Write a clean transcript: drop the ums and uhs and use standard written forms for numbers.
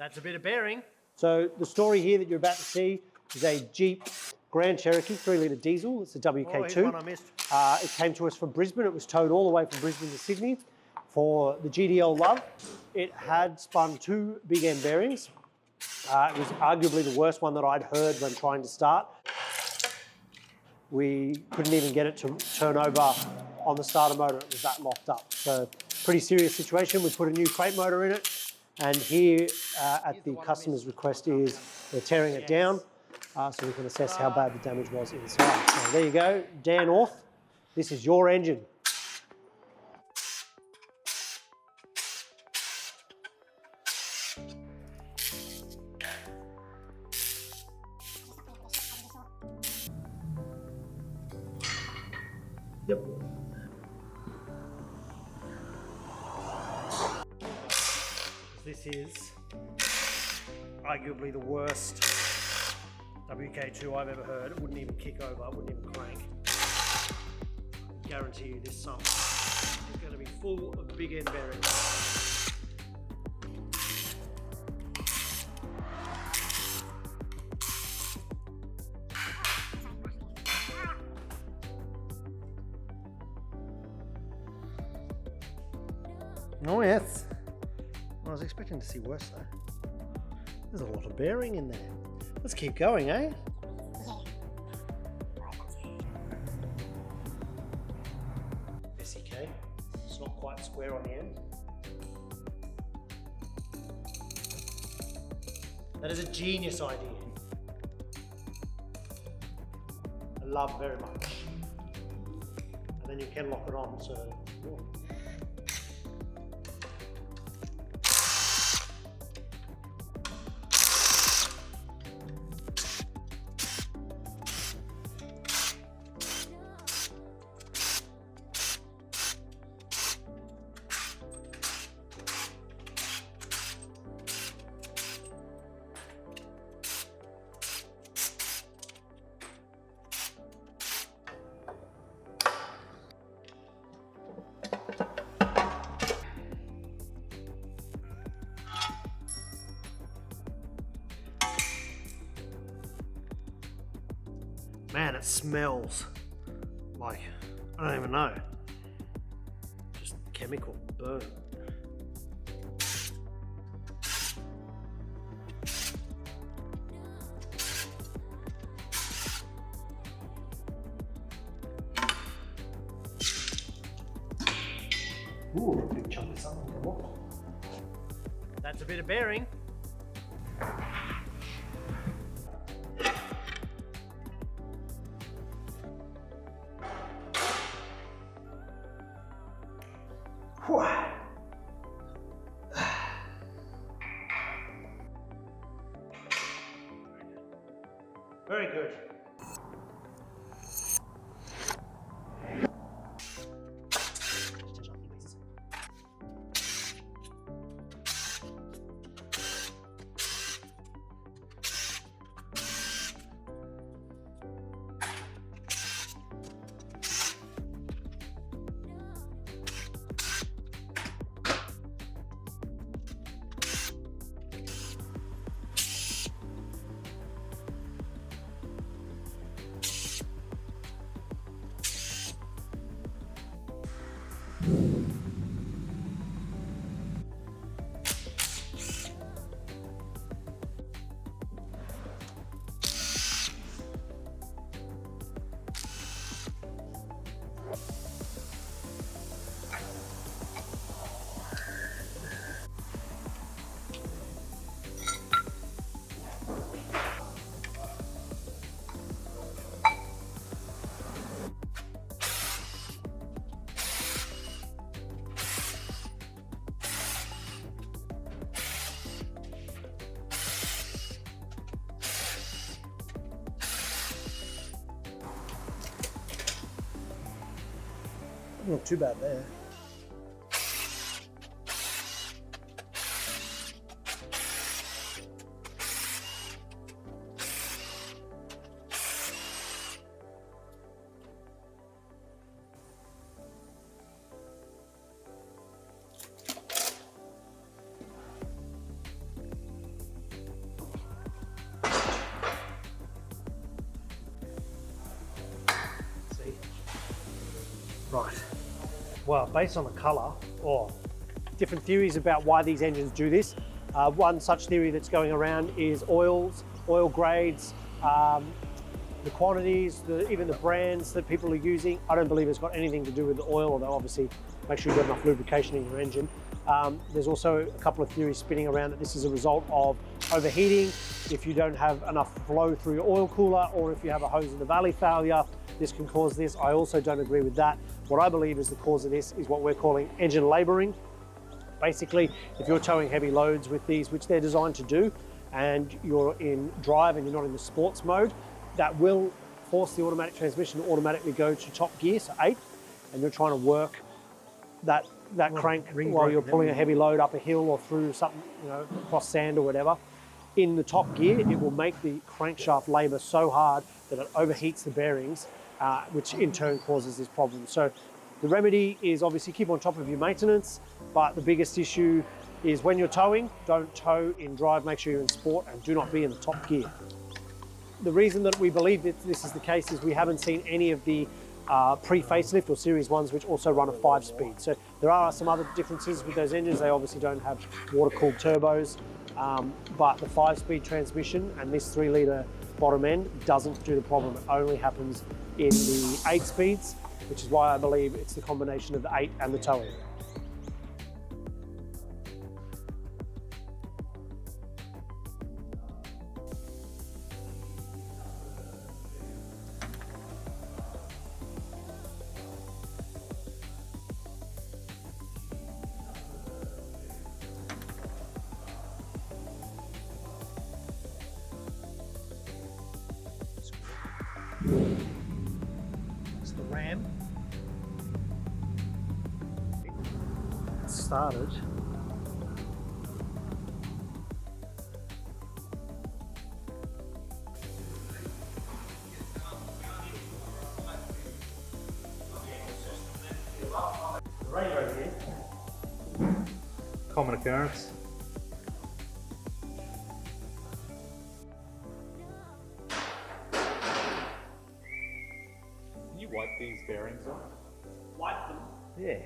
That's a bit of bearing. So the story here that you're about to see is a Jeep Grand Cherokee 3-litre diesel. It's a WK2. Oh, here's one I missed. It came to us from Brisbane. It was towed all the way from Brisbane to Sydney for the GDL Love. It had spun 2 big end bearings. It was arguably the worst one that I'd heard when trying to start. We couldn't even get it to turn over on the starter motor. It was that locked up. So pretty serious situation. We put a new crate motor in it. And here at the customer's request is they're tearing it down so we can assess how bad the damage was inside. So there you go, Dan North, this is your engine. Yep. This is arguably the worst WK2 I've ever heard. It wouldn't even kick over, it wouldn't even crank. I guarantee you this sump is going to be full of big end bearings. Oh yes. I was expecting to see worse though. There's a lot of bearing in there. Let's keep going, eh? SEK. It's not quite square on the end. That is a genius idea. I love very much. And then you can lock it on, so. Man, it smells like, I don't even know, just chemical burn. Ooh, a big chunk of something come off. That's a bit of bearing. Very good. Not too bad there. Right. Well, based on the colour, or different theories about why these engines do this. One such theory that's going around is oils, oil grades, the quantities, even the brands that people are using. I don't believe it's got anything to do with the oil, although obviously make sure you've got enough lubrication in your engine. There's also a couple of theories spinning around that this is a result of overheating. If you don't have enough flow through your oil cooler, or if you have a hose in the valley failure, this can cause this. I also don't agree with that. What I believe is the cause of this is what we're calling engine labouring. Basically, if you're towing heavy loads with these, which they're designed to do, and you're in drive and you're not in the sports mode, that will force the automatic transmission to automatically go to top gear, so 8, and you're trying to work that crank while you're pulling a heavy load up a hill or through something, you know, across sand or whatever. In the top gear, it will make the crankshaft labour so hard that it overheats the bearings, which in turn causes this problem. So the remedy is obviously keep on top of your maintenance, but the biggest issue is when you're towing, don't tow in drive, make sure you're in sport, and do not be in the top gear. The reason that we believe that this is the case is we haven't seen any of the pre-facelift or series ones which also run a 5-speed. So there are some other differences with those engines. They obviously don't have water-cooled turbos, but the 5-speed transmission and this 3-litre bottom end doesn't do the problem. It only happens in the 8 speeds, which is why I believe it's the combination of the 8 and the towing. It's the ram. It started. The rainbow here. Common occurrence. Can you wipe these bearings off? Wipe them? Yeah.